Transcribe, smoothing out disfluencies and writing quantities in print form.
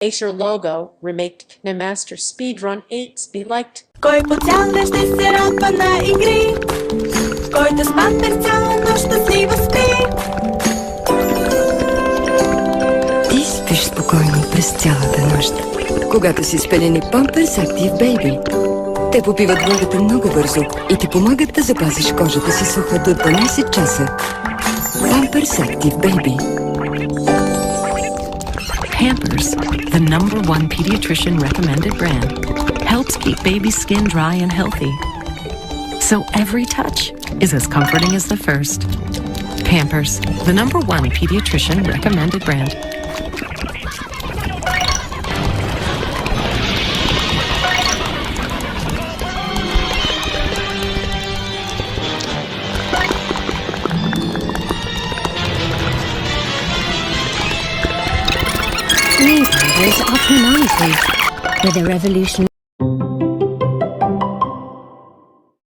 Acer logo remake Kinemaster Speedrun 8 be liked. Кой по-цял ще се радва на игри, който с памперс цяла нощ щастливо спи. Ти спиш спокойно през цялата нощ, когато си спелени Pampers Active Baby. Те попиват влагата много бързо и ти помагат да запазиш кожата си суха до 12 часа. Pampers Active Baby. Pampers, the #1 pediatrician recommended brand, helps keep baby's skin dry and healthy. So every touch is as comforting as the first. Pampers, the #1 pediatrician recommended brand. Newspapers are commodity with a revolution.